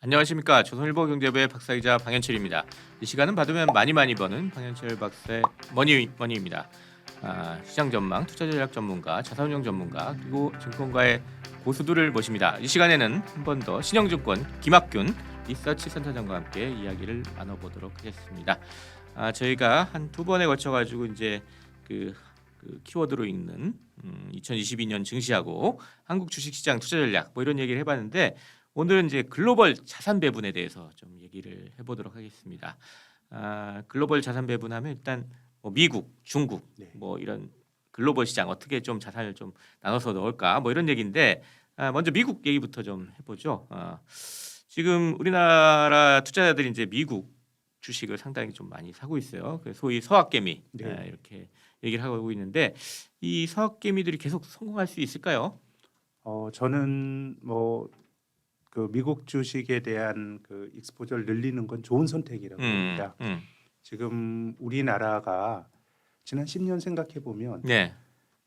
안녕하십니까. 조선일보 경제부의 박사이자 방현철입니다. 이 시간은 받으면 많이 버는 방현철 박사의 머니입니다. 시장 전망, 투자 전략 전문가, 자산운용 전문가, 그리고 증권가의 고수들을 모십니다. 이 시간에는 한 번 더 신영증권 김학균 리서치 센터장과 함께 이야기를 나눠보도록 하겠습니다. 저희가 한 두 번에 걸쳐가지고 이제 그 키워드로 읽는 2022년 증시하고 한국 주식시장 투자 전략 뭐 이런 얘기를 해봤는데 오늘은 이제 글로벌 자산 배분에 대해서 좀 얘기를 해보도록 하겠습니다. 글로벌 자산 배분하면 일단 뭐 미국, 중국 뭐 이런 글로벌 시장 어떻게 좀 자산을 좀 나눠서 넣을까 뭐 이런 얘기인데 먼저 미국 얘기부터 좀 해보죠. 지금 우리나라 투자자들이 이제 미국 주식을 상당히 좀 많이 사고 있어요. 소위 서학개미 이렇게 얘기를 하고 있는데 이 서학개미들이 계속 성공할 수 있을까요? 저는 그 미국 주식에 대한 그 익스포저를 늘리는 건 좋은 선택이라고 봅니다. 지금 우리나라가 지난 10년 생각해 보면 네.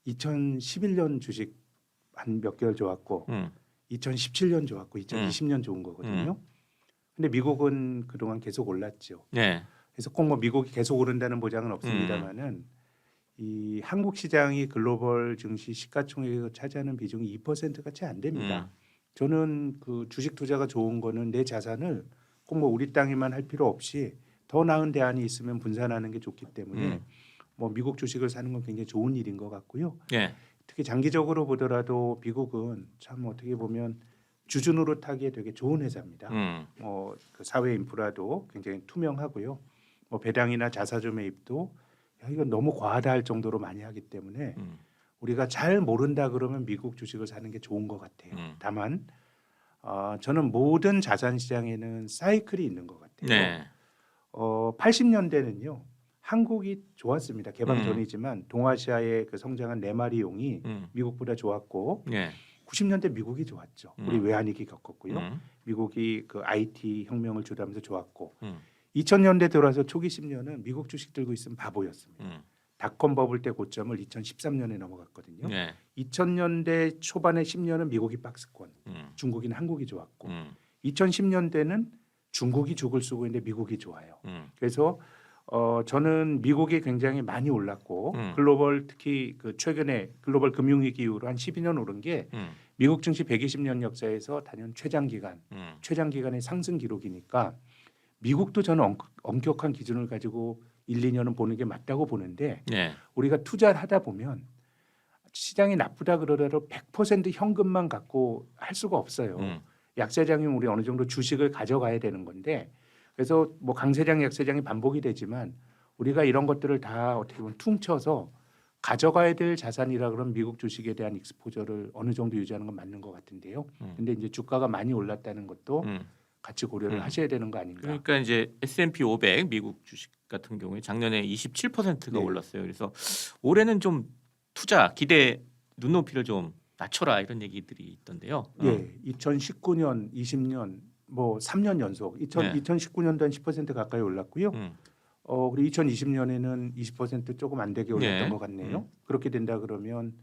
2011년 주식 한 몇 개월 좋았고 2017년 좋았고 2020년 좋은 거거든요. 근데 미국은 그동안 계속 올랐죠. 네. 그래서 꼭 뭐 미국이 계속 오른다는 보장은 없습니다만은 이 한국 시장이 글로벌 증시 시가총액에서 차지하는 비중이 2%가 채 안 됩니다. 저는 그 주식 투자가 좋은 거는 내 자산을 꼭 뭐 우리 땅에만 할 필요 없이 더 나은 대안이 있으면 분산하는 게 좋기 때문에 뭐 미국 주식을 사는 건 굉장히 좋은 일인 것 같고요. 네. 특히 장기적으로 보더라도 미국은 참 어떻게 보면 주주노릇 하기에 되게 좋은 회사입니다. 그 사회 인프라도 굉장히 투명하고요. 뭐 배당이나 자사주 매입도 이건 너무 과하다 할 정도로 많이 하기 때문에 우리가 잘 모른다 그러면 미국 주식을 사는 게 좋은 것 같아요. 다만 저는 모든 자산 시장에는 사이클이 있는 것 같아요. 네. 80년대는요. 한국이 좋았습니다. 개방 전이지만 동아시아의 그 성장한 네 마리 용이 미국보다 좋았고 네. 90년대 미국이 좋았죠. 우리 외환위기 겪었고요. 미국이 그 IT 혁명을 주도하면서 좋았고 2000년대 들어와서 초기 10년은 미국 주식 들고 있으면 바보였습니다. 닷컴 버블 때 고점을 2013년에 넘어갔거든요. 네. 2000년대 초반의 10년은 미국이 박스권, 중국인 한국이 좋았고 2010년대는 중국이 죽을 쓰고 있는데 미국이 좋아요. 그래서 저는 미국이 굉장히 많이 올랐고 글로벌 특히 그 최근에 글로벌 금융위기 이후로 한 12년 오른 게 미국 증시 120년 역사에서 단연 최장기간의 상승 기록이니까 미국도 저는 엄격한 기준을 가지고 1, 2년은 보는 게 맞다고 보는데 네. 우리가 투자를 하다 보면 시장이 나쁘다 그러더라도 100% 현금만 갖고 할 수가 없어요. 약세장이면 우리 어느 정도 주식을 가져가야 되는 건데 그래서 뭐 강세장 약세장이 반복이 되지만 우리가 이런 것들을 다 어떻게 보면 퉁쳐서 가져가야 될 자산이라 그러면 미국 주식에 대한 익스포저를 어느 정도 유지하는 건 맞는 것 같은데요. 근데 이제 주가가 많이 올랐다는 것도 같이 고려를 하셔야 되는 거 아닌가. 그러니까 이제 S&P 500 미국 주식 같은 경우에 작년에 27%가 네. 올랐어요. 그래서 올해는 좀 투자 기대 눈높이를 좀 낮춰라 이런 얘기들이 있던데요. 예, 2019년, 20년 뭐 3년 연속 2019년도 한 10% 가까이 올랐고요. 그리고 2020년에는 20% 조금 안 되게 올랐던 것 같네요. 그렇게 된다 그러면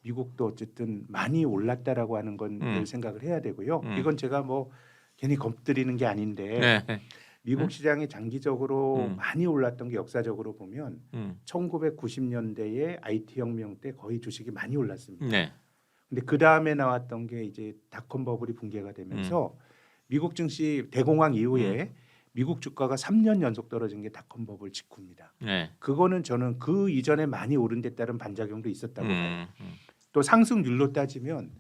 미국도 어쨌든 많이 올랐다라고 하는 건 늘 생각을 해야 되고요. 이건 제가 뭐 괜히 겁드리는 게 아닌데 네. 미국 시장이 장기적으로 많이 올랐던 게 역사적으로 보면 1990년대에 IT 혁명 때 거의 주식이 많이 올랐습니다. 네. 근데 그 다음에 나왔던 게 이제 닷컴 버블이 붕괴가 되면서 미국 증시 대공황 이후에 미국 주가가 3년 연속 떨어진 게 닷컴 버블 직후입니다. 네. 그거는 저는 그 이전에 많이 오른 데 따른 반작용도 있었다고 봐요. 또 상승률로 따지면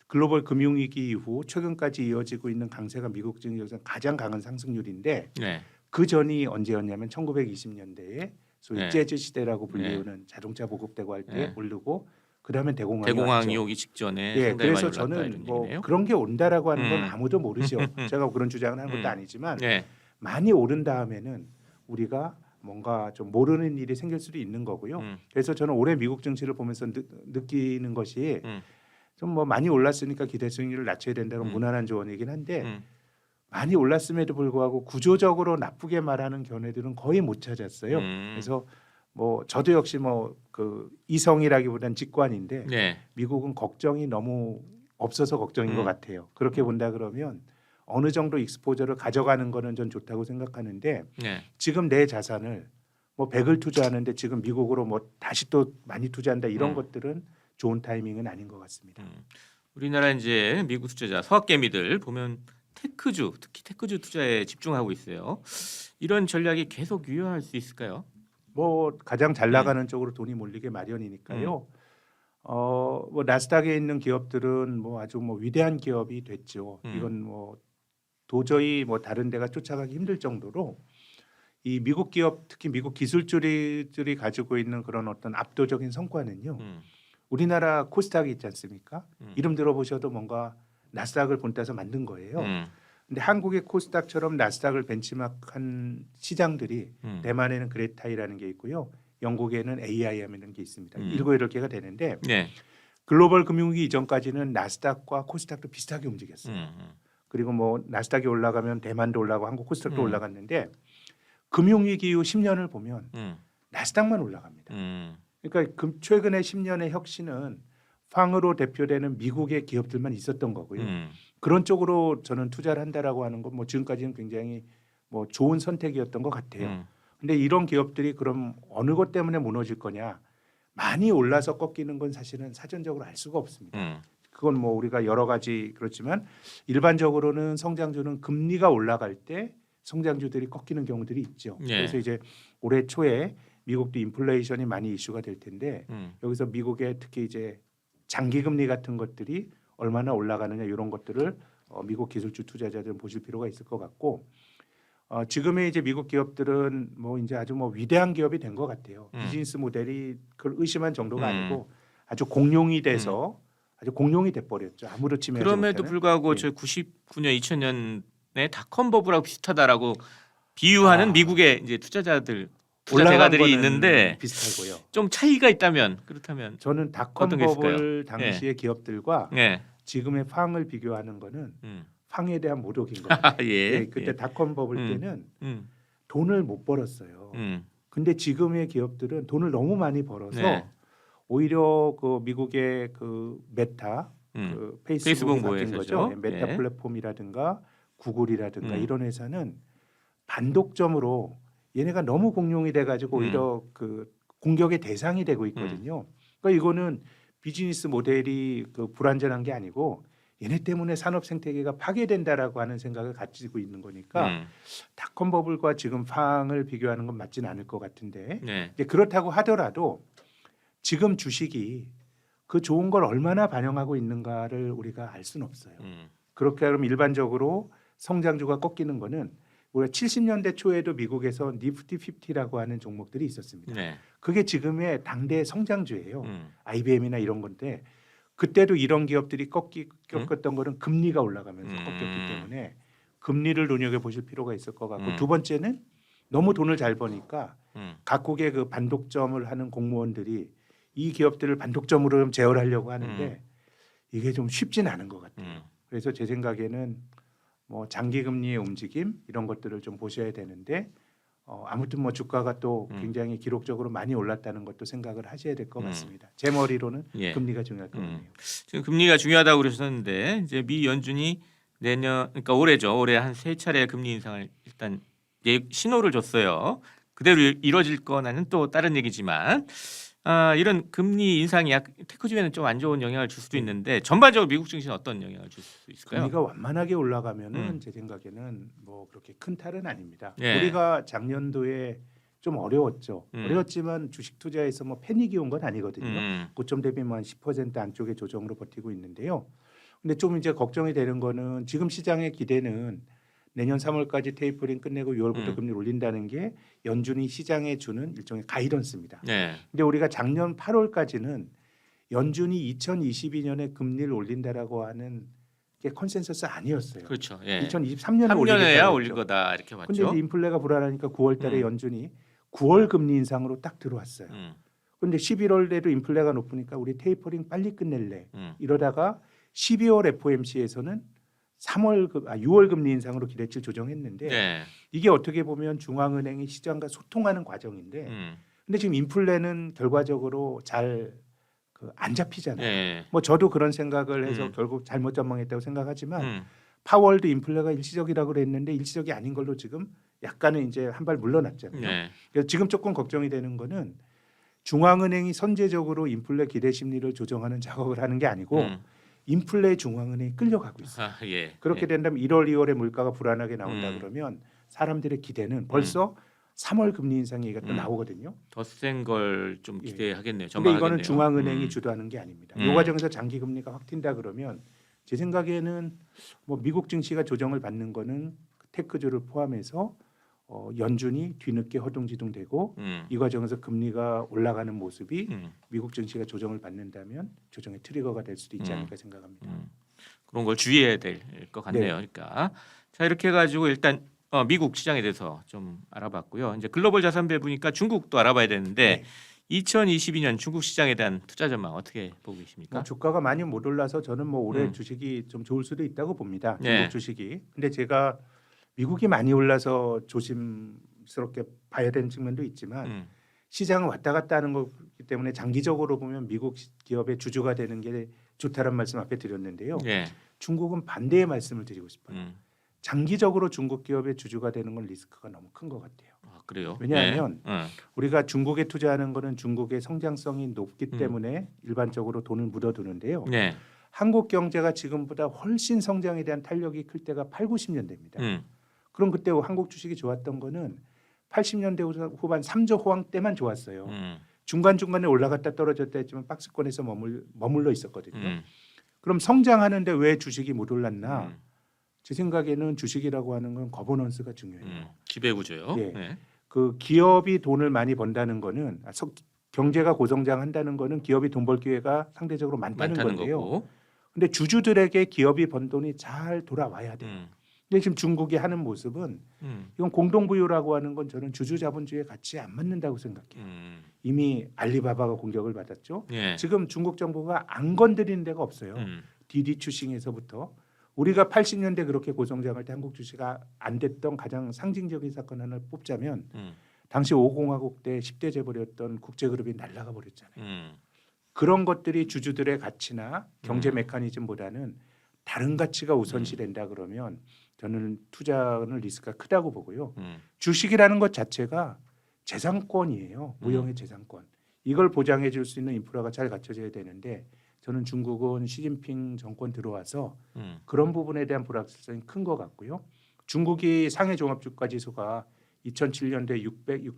글로벌 금융위기 이후 최근까지 이어지고 있는 강세가 미국 증시에서 가장 강한 상승률인데 네. 그 전이 언제였냐면 1920년대에 소위 네. 재즈 시대라고 불리우는 자동차 보급되고 할 때 오르고 그다음에 대공황이 왔죠. 오기 직전에 예, 상당히 그래서 많이 올랐다 저는 이런 뭐 얘기네요. 그런 게 온다라고 하는 건 아무도 모르죠. 제가 그런 주장을 하는 것도 아니지만 네. 많이 오른 다음에는 우리가 뭔가 좀 모르는 일이 생길 수도 있는 거고요. 그래서 저는 올해 미국 증시를 보면서 느끼는 것이 좀 뭐 많이 올랐으니까 기대 수익률을 낮춰야 된다는 무난한 조언이긴 한데 많이 올랐음에도 불구하고 구조적으로 나쁘게 말하는 견해들은 거의 못 찾았어요. 그래서 뭐 저도 역시 뭐 그 이성이라기보다는 직관인데 네. 미국은 걱정이 너무 없어서 걱정인 것 같아요. 그렇게 본다 그러면 어느 정도 익스포저를 가져가는 거는 전 좋다고 생각하는데 네. 지금 내 자산을 뭐 100을 투자하는데 지금 미국으로 뭐 다시 또 많이 투자한다 이런 것들은 좋은 타이밍은 아닌 것 같습니다. 우리나라 이제 미국 투자자 서학개미들 보면 테크주 특히 테크주 투자에 집중하고 있어요. 이런 전략이 계속 유효할 수 있을까요? 뭐 가장 잘 나가는 쪽으로 돈이 몰리게 마련이니까요. 뭐 나스닥에 있는 기업들은 뭐 아주 뭐 위대한 기업이 됐죠. 이건 뭐 도저히 뭐 다른 데가 쫓아가기 힘들 정도로 이 미국 기업 특히 미국 기술주들이 가지고 있는 그런 어떤 압도적인 성과는요. 우리나라 코스닥이 있지 않습니까? 이름 들어보셔도 뭔가 나스닥을 본따서 만든 거예요. 근데 한국의 코스닥처럼 나스닥을 벤치마크한 시장들이 대만에는 그레타이라는 게 있고요. 영국에는 AIM이라는 게 있습니다. 7개가 되는데 네. 글로벌 금융위기 이전까지는 나스닥과 코스닥도 비슷하게 움직였어요. 그리고 뭐 나스닥이 올라가면 대만도 올라가고 한국 코스닥도 올라갔는데 금융위기 이후 10년을 보면 나스닥만 올라갑니다. 그러니까 최근에 10년의 혁신은 팡으로 대표되는 미국의 기업들만 있었던 거고요. 그런 쪽으로 저는 투자를 한다라고 하는 건 뭐 지금까지는 굉장히 뭐 좋은 선택이었던 것 같아요. 근데 이런 기업들이 그럼 어느 것 때문에 무너질 거냐? 많이 올라서 꺾이는 건 사실은 사전적으로 알 수가 없습니다. 그건 뭐 우리가 여러 가지 그렇지만 일반적으로는 성장주는 금리가 올라갈 때 성장주들이 꺾이는 경우들이 있죠. 네. 그래서 이제 올해 초에 미국도 인플레이션이 많이 이슈가 될 텐데 여기서 미국의 특히 이제 장기 금리 같은 것들이 얼마나 올라가느냐 이런 것들을 미국 기술주 투자자들은 보실 필요가 있을 것 같고 지금의 이제 미국 기업들은 뭐 이제 아주 뭐 위대한 기업이 된 것 같아요. 비즈니스 모델이 그걸 의심한 정도가 아니고 아주 공룡이 돼서 아주 공룡이 돼 버렸죠. 아무렇지 않은 그럼에도 불구하고 예. 저 99년 2000년에 닷컴 버블하고 비슷하다라고 비유하는 미국의 이제 투자 재가들이 있는데 비슷하고요. 좀 차이가 있다면 그렇다면 저는 닷컴 어떤 게 있을까요? 버블 당시의 기업들과 네. 지금의 팡을 비교하는 거는 팡에 대한 모독인 것 같아요. 예. 그때 예. 닷컴 버블 때는 돈을 못 벌었어요. 음. 근데 지금의 기업들은 돈을 너무 많이 벌어서 네. 오히려 그 미국의 그 메타, 그 페이스북이 페이스북 바뀐 거죠. 모회사죠. 메타 예. 플랫폼이라든가 구글이라든가 이런 회사는 반독점으로 얘네가 너무 공룡이 돼가지고 오히려 그 공격의 대상이 되고 있거든요. 그러니까 이거는 비즈니스 모델이 그 불완전한 게 아니고 얘네 때문에 산업 생태계가 파괴된다라고 하는 생각을 가지고 있는 거니까 닷컴 버블과 지금 팡을 비교하는 건 맞지는 않을 것 같은데 네. 이제 그렇다고 하더라도 지금 주식이 그 좋은 걸 얼마나 반영하고 있는가를 우리가 알 수는 없어요. 그렇게 하면 일반적으로 성장주가 꺾이는 거는 우리가 70년대 초에도 미국에서 니프티 50라고 하는 종목들이 있었습니다. 네. 그게 지금의 당대 성장주예요. IBM이나 이런 건데 그때도 이런 기업들이 꺾였던 거는 금리가 올라가면서 꺾였기 때문에 금리를 눈여겨 보실 필요가 있을 것 같고 두 번째는 너무 돈을 잘 버니까 각국의 그 반독점을 하는 공무원들이 이 기업들을 반독점으로 좀 제어하려고 하는데 이게 좀 쉽진 않은 것 같아요. 그래서 제 생각에는 뭐 장기 금리의 움직임 이런 것들을 좀 보셔야 되는데 아무튼 뭐 주가가 또 굉장히 기록적으로 많이 올랐다는 것도 생각을 하셔야 될 것 같습니다. 제 머리로는 예. 금리가 중요할 것 같네요. 지금 금리가 중요하다고 그러셨는데 이제 미 연준이 내년 그러니까 올해죠. 올해 한 3차례 금리 인상을 일단 신호를 줬어요. 그대로 이루어질 거는 또 다른 얘기지만 이런 금리 인상이 테크주에는 좀 안 좋은 영향을 줄 수도 있는데 전반적으로 미국 증시는 어떤 영향을 줄 수 있을까요? 금리가 완만하게 올라가면은 제 생각에는 뭐 그렇게 큰 탈은 아닙니다. 예. 우리가 작년도에 좀 어려웠죠. 어려웠지만 주식 투자에서 뭐 패닉이 온 건 아니거든요. 고점 대비 뭐 한 10% 안쪽의 조정으로 버티고 있는데요. 근데 좀 이제 걱정이 되는 거는 지금 시장의 기대는 내년 3월까지 테이퍼링 끝내고 6월부터 금리를 올린다는 게 연준이 시장에 주는 일종의 가이던스입니다. 네. 근데 우리가 작년 8월까지는 연준이 2022년에 금리를 올린다라고 하는 게 컨센서스 아니었어요. 그렇죠. 예. 2023년에 3년에야 올릴 거다 이렇게 근데 봤죠. 이제 인플레가 불안하니까 9월달에 연준이 9월 금리 인상으로 딱 들어왔어요. 그런데 11월에도 인플레가 높으니까 우리 테이퍼링 빨리 끝낼래 이러다가 12월 FOMC에서는 6월 금리 인상으로 기대치를 조정했는데 네. 이게 어떻게 보면 중앙은행이 시장과 소통하는 과정인데 근데 지금 인플레는 결과적으로 잘 안 잡히잖아요. 네. 뭐 저도 그런 생각을 해서 결국 잘못 전망했다고 생각하지만 파월드 인플레가 일시적이라고 그랬는데 일시적이 아닌 걸로 지금 약간은 이제 한 발 물러났잖아요. 네. 그래서 지금 조금 걱정이 되는 거는 중앙은행이 선제적으로 인플레 기대 심리를 조정하는 작업을 하는 게 아니고 인플레 중앙은행이 끌려가고 있어요. 아, 예. 그렇게 예. 된다면 1월, 2월에 물가가 불안하게 나온다 그러면 사람들의 기대는 벌써 3월 금리 인상 얘기가 또 나오거든요. 더 센 걸 좀 예. 기대하겠네요. 근데 이거는 전망하겠네요. 중앙은행이 주도하는 게 아닙니다. 이 과정에서 장기 금리가 확 튄다 그러면 제 생각에는 뭐 미국 증시가 조정을 받는 거는 테크주를 포함해서 연준이 뒤늦게 허둥지둥되고 이 과정에서 금리가 올라가는 모습이 미국 증시가 조정을 받는다면 조정의 트리거가 될 수도 있지 않을까 생각합니다. 그런 걸 주의해야 될 것 같네요. 그러니까 자 이렇게 해가지고 일단 미국 시장에 대해서 좀 알아봤고요. 이제 글로벌 자산 배분이니까 중국도 알아봐야 되는데 네. 2022년 중국 시장에 대한 투자 전망 어떻게 보고 계십니까? 주가가 많이 못 올라서 저는 뭐 올해 주식이 좀 좋을 수도 있다고 봅니다. 중국 네. 주식이. 근데 제가 미국이 많이 올라서 조심스럽게 봐야 되는 측면도 있지만 시장을 왔다 갔다 하는 거기 때문에 장기적으로 보면 미국 기업의 주주가 되는 게 좋다는 말씀 앞에 드렸는데요. 예. 중국은 반대의 말씀을 드리고 싶어요. 장기적으로 중국 기업의 주주가 되는 건 리스크가 너무 큰 것 같아요. 아, 그래요? 왜냐하면 네. 우리가 중국에 투자하는 거는 중국의 성장성이 높기 때문에 일반적으로 돈을 묻어두는데요. 네. 한국 경제가 지금보다 훨씬 성장에 대한 탄력이 클 때가 8, 90년대입니다. 그럼 그때 한국 주식이 좋았던 거는 80년대 후반 3조 호황 때만 좋았어요. 중간중간에 올라갔다 떨어졌다 했지만 박스권에서 머물러 있었거든요. 그럼 성장하는데 왜 주식이 못 올랐나? 제 생각에는 주식이라고 하는 건 거버넌스가 중요해요. 지배구조요. 예. 네. 그 기업이 돈을 많이 번다는 거는 경제가 고성장한다는 거는 기업이 돈 벌 기회가 상대적으로 많다는 건데요. 거고. 근데 주주들에게 기업이 번 돈이 잘 돌아와야 돼요. 근데 지금 중국이 하는 모습은 이건 공동부유라고 하는 건 저는 주주 자본주의에 같이 안 맞는다고 생각해요. 이미 알리바바가 공격을 받았죠. 예. 지금 중국 정부가 안 건드리는 데가 없어요. 디디 추싱에서부터 우리가 80년대 그렇게 고성장할 때 한국 주식이 안 됐던 가장 상징적인 사건 하나를 뽑자면 당시 5공화국 때 10대 재벌이었던 국제그룹이 날아가 버렸잖아요. 그런 것들이 주주들의 가치나 경제 메커니즘보다는 다른 가치가 우선시된다 그러면 저는 투자는 리스크가 크다고 보고요. 주식이라는 것 자체가 재산권이에요. 무형의 재산권. 이걸 보장해 줄 수 있는 인프라가 잘 갖춰져야 되는데 저는 중국은 시진핑 정권 들어와서 그런 부분에 대한 불확실성이 큰 것 같고요. 중국이 상해 종합주가 지수가 2007년도에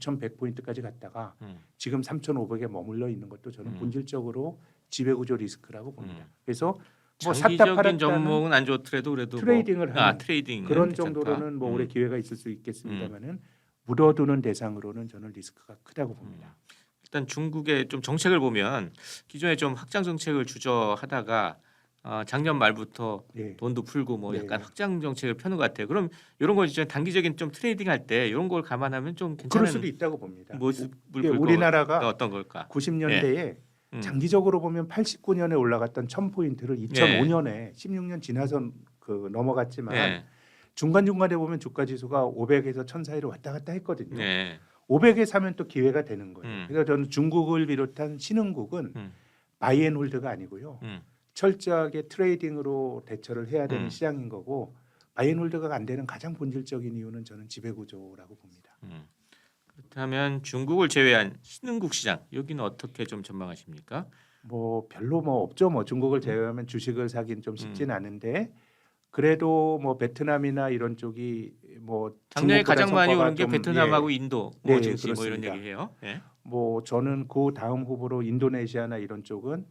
6,100포인트까지 갔다가 지금 3,500에 머물러 있는 것도 저는 본질적으로 지배구조 리스크라고 봅니다. 그래서 뭐 샀다 장기적인 팔았다는 전목은 안 좋더라도 그래도 트레이딩을 하는 트레이딩 그런 정도로는 뭐 올해 기회가 있을 수 있겠습니다만은 묻어두는 대상으로는 저는 리스크가 크다고 봅니다. 일단 중국의 좀 정책을 보면 기존에 좀 확장 정책을 주저하다가 작년 말부터 네. 돈도 풀고 뭐 네. 약간 확장 정책을 펴는 것 같아요. 그럼 이런 거 이제 단기적인 좀 트레이딩 할 때 이런 걸 감안하면 좀 그럴 괜찮은 수도 있다고 봅니다. 모습을 예, 볼 우리나라가 거 어떤 걸까? 90년대에 장기적으로 보면 89년에 올라갔던 1000포인트를 2005년에 16년 지나서 넘어갔지만 네. 중간중간에 보면 주가 지수가 500에서 1000 사이를 왔다 갔다 했거든요. 네. 500에 사면 또 기회가 되는 거예요. 그래서 저는 중국을 비롯한 신흥국은 바이앤홀드가 아니고요. 철저하게 트레이딩으로 대처를 해야 되는 시장인 거고 바이앤홀드가 안 되는 가장 본질적인 이유는 저는 지배구조라고 봅니다. 그렇다면 중국을 제외한 신흥국 시장 여기는 어떻게 좀 전망하십니까? 뭐 별로 뭐 없죠. 뭐 중국을 제외하면 주식을 사긴 좀 쉽진 않은데 그래도 뭐 베트남이나 이런 쪽이 뭐 작년에 중국보다 가장 많이 성과가 오른 게 좀, 베트남하고 인도 네, 증시 뭐 이런 그렇습니다. 얘기해요. 예. 뭐 저는 그 다음 후보로 인도네시아나 이런 쪽은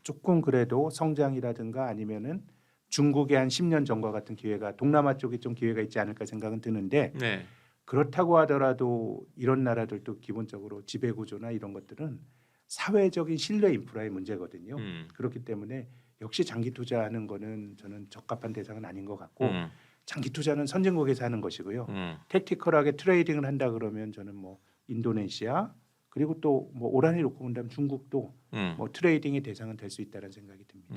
조금 그래도 성장이라든가 아니면은 중국의 한 10년 전과 같은 기회가 동남아 쪽에 좀 기회가 있지 않을까 생각은 드는데 네. 그렇다고 하더라도 이런 나라들도 기본적으로 지배구조나 이런 것들은 사회적인 신뢰 인프라의 문제거든요. 그렇기 때문에 역시 장기 투자하는 거는 저는 적합한 대상은 아닌 것 같고 장기 투자는 선진국에서 하는 것이고요. 택티컬하게 트레이딩을 한다 그러면 저는 뭐 인도네시아 그리고 또 뭐 오란이 놓고 본다면 중국도 뭐 트레이딩의 대상은 될 수 있다는 생각이 듭니다.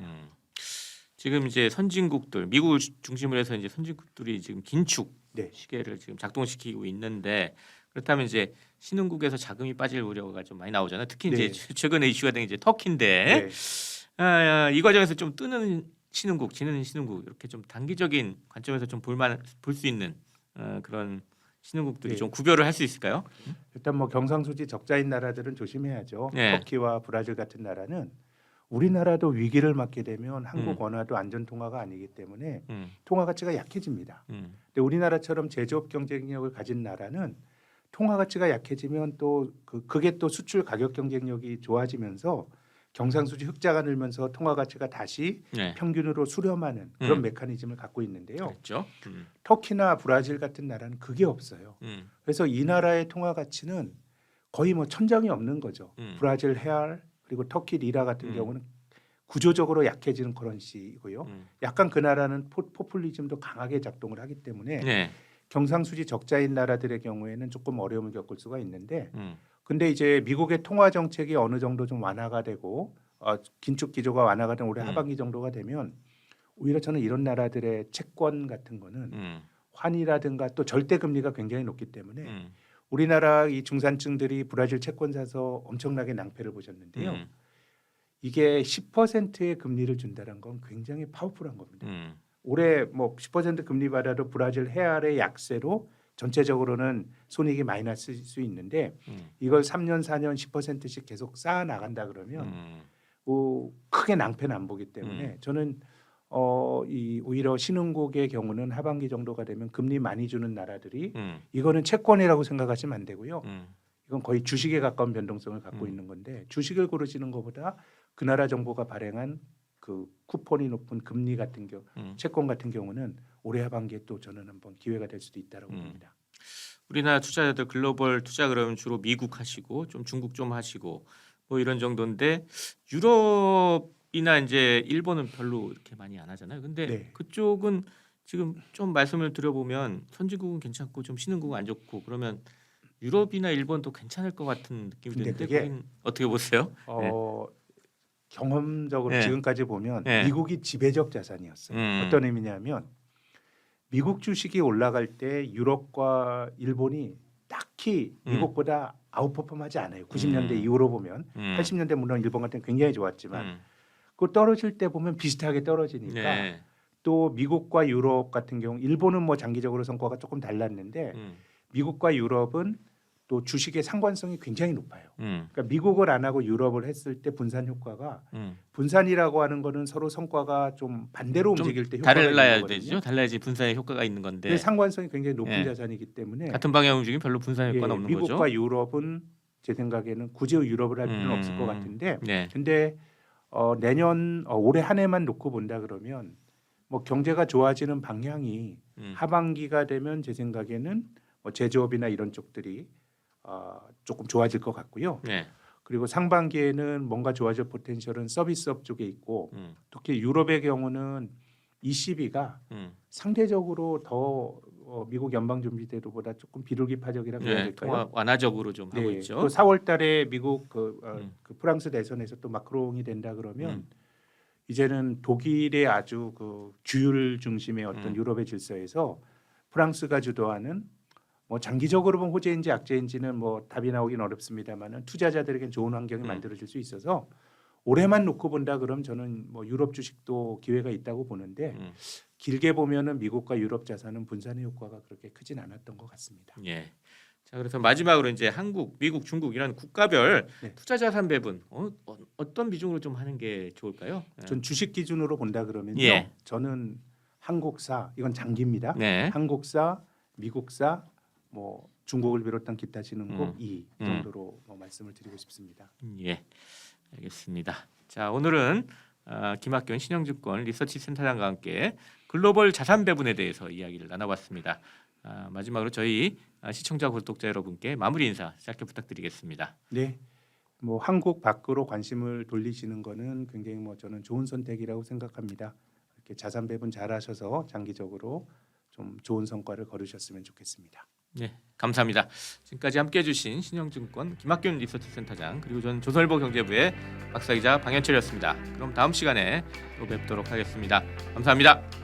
지금 이제 선진국들 미국을 중심으로 해서 이제 선진국들이 지금 긴축 네. 시계를 지금 작동시키고 있는데 그렇다면 이제 신흥국에서 자금이 빠질 우려가 좀 많이 나오잖아요. 특히 네. 이제 최근에 이슈가 된 이제 터키인데 네. 이 과정에서 좀 뜨는 신흥국, 지는 신흥국 이렇게 좀 단기적인 관점에서 좀 볼 수 있는 그런 신흥국들이 네. 좀 구별을 할 수 있을까요? 일단 뭐 경상수지 적자인 나라들은 조심해야죠. 네. 터키와 브라질 같은 나라는 우리나라도 위기를 맞게 되면 한국 음. 원화도 안전 통화가 아니기 때문에 음. 통화 가치가 약해집니다. 근데 우리나라처럼 제조업 경쟁력을 가진 나라는 통화 가치가 약해지면 또 그게 또 수출 가격 경쟁력이 좋아지면서 경상수지 흑자가 늘면서 통화 가치가 다시 네. 평균으로 수렴하는 그런 메커니즘을 갖고 있는데요. 그렇죠. 터키나 브라질 같은 나라는 그게 없어요. 그래서 이 나라의 통화 가치는 거의 뭐 천정이 없는 거죠. 브라질 헤알 그리고 터키 리라 같은 경우는 구조적으로 약해지는 커런시이고요. 약간 그 나라는 포퓰리즘도 강하게 작동을 하기 때문에 네. 경상수지 적자인 나라들의 경우에는 조금 어려움을 겪을 수가 있는데 근데 이제 미국의 통화 정책이 어느 정도 좀 완화가 되고 긴축 기조가 완화가 된 올해 하반기 정도가 되면 오히려 저는 이런 나라들의 채권 같은 거는 환이라든가 또 절대 금리가 굉장히 높기 때문에 우리나라 이 중산층들이 브라질 채권 사서 엄청나게 낭패를 보셨는데요. 이게 10%의 금리를 준다는 건 굉장히 파워풀한 겁니다. 올해 뭐 10% 금리 받아도 브라질 헤알의 약세로 전체적으로는 손익이 마이너스일 수 있는데 이걸 3년, 4년 10%씩 계속 쌓아 나간다 그러면 크게 낭패는 안 보기 때문에 저는 이 오히려 신흥국의 경우는 하반기 정도가 되면 금리 많이 주는 나라들이 이거는 채권이라고 생각하시면 안 되고요. 이건 거의 주식에 가까운 변동성을 갖고 있는 건데 주식을 고르시는 것보다 그 나라 정부가 발행한 그 쿠폰이 높은 금리 같은 경우 채권 같은 경우는 올해 하반기에 또 저는 한번 기회가 될 수도 있다라고 봅니다. 우리나라 투자자들 글로벌 투자 그러면 주로 미국 하시고 좀 중국 좀 하시고 뭐 이런 정도인데 유럽이나 이제 일본은 별로 이렇게 많이 안 하잖아요. 근데 네. 그쪽은 지금 좀 말씀을 드려보면 선진국은 괜찮고 좀 신흥국은 안 좋고 그러면 유럽이나 일본도 괜찮을 것 같은 느낌이 근데 드는데 그게 거긴 어떻게 보세요? 경험적으로 네. 지금까지 보면 네. 미국이 지배적 자산이었어요. 어떤 의미냐면 미국 주식이 올라갈 때 유럽과 일본이 딱히 미국보다 아웃퍼폼하지 않아요. 90년대 이후로 보면 80년대 물론 일본 같은 때 굉장히 좋았지만 그 떨어질 때 보면 비슷하게 떨어지니까 네. 또 미국과 유럽 같은 경우 일본은 뭐 장기적으로 성과가 조금 달랐는데 미국과 유럽은 또 주식의 상관성이 굉장히 높아요. 그러니까 미국을 안 하고 유럽을 했을 때 분산 효과가 분산이라고 하는 거는 서로 성과가 좀 반대로 좀 움직일 때 효과가 있는 달라야 거거든요. 되죠. 달라야지 분산의 효과가 있는 건데 근데 상관성이 굉장히 높은 예. 자산이기 때문에 같은 방향 움직이면 별로 분산 효과는 예, 없는 미국과 거죠. 유럽은 제 생각에는 굳이 유럽을 할 필요는 없을 것 같은데 네. 근데 내년 올해 한 해만 놓고 본다 그러면 뭐 경제가 좋아지는 방향이 하반기가 되면 제 생각에는 뭐 제조업이나 이런 쪽들이 조금 좋아질 것 같고요. 네. 그리고 상반기에는 뭔가 좋아질 포텐셜은 서비스업 쪽에 있고 특히 유럽의 경우는 ECB가 상대적으로 더 미국 연방준비제도보다 조금 비둘기파적이라고 해야 네. 될까요? 통화 완화적으로 좀 하고 네. 있죠. 또 4월달에 미국 그 프랑스 대선에서 또 마크롱이 된다 그러면 이제는 독일의 아주 그 규율 중심의 어떤 유럽의 질서에서 프랑스가 주도하는 뭐 장기적으로 보면 호재인지 악재인지는 뭐 답이 나오긴 어렵습니다만은 투자자들에겐 좋은 환경이 만들어질 수 있어서 올해만 놓고 본다 그럼 저는 뭐 유럽 주식도 기회가 있다고 보는데 길게 보면은 미국과 유럽 자산은 분산의 효과가 그렇게 크진 않았던 것 같습니다. 예. 자 그래서 마지막으로 이제 한국, 미국, 중국 이런 국가별 네. 투자 자산 배분 어떤 비중으로 좀 하는 게 좋을까요? 전 주식 기준으로 본다 그러면요. 예. 저는 한국사 이건 장기입니다. 네. 한국사, 미국사, 뭐 중국을 비롯한 기타 진흥국 이 음. 정도로 뭐 말씀을 드리고 싶습니다. 예. 알겠습니다. 자 오늘은 김학균 신영증권 리서치 센터장과 함께 글로벌 자산 배분에 대해서 이야기를 나눠봤습니다. 마지막으로 저희 시청자 구독자 여러분께 마무리 인사 짧게 부탁드리겠습니다. 네, 뭐 한국 밖으로 관심을 돌리시는 거는 굉장히 뭐 저는 좋은 선택이라고 생각합니다. 이렇게 자산 배분 잘하셔서 장기적으로 좀 좋은 성과를 거두셨으면 좋겠습니다. 네, 감사합니다. 지금까지 함께해 주신 신영증권 김학균 리서치 센터장 그리고 전 조선일보 경제부의 박사이자 방현철이었습니다. 그럼 다음 시간에 또 뵙도록 하겠습니다. 감사합니다.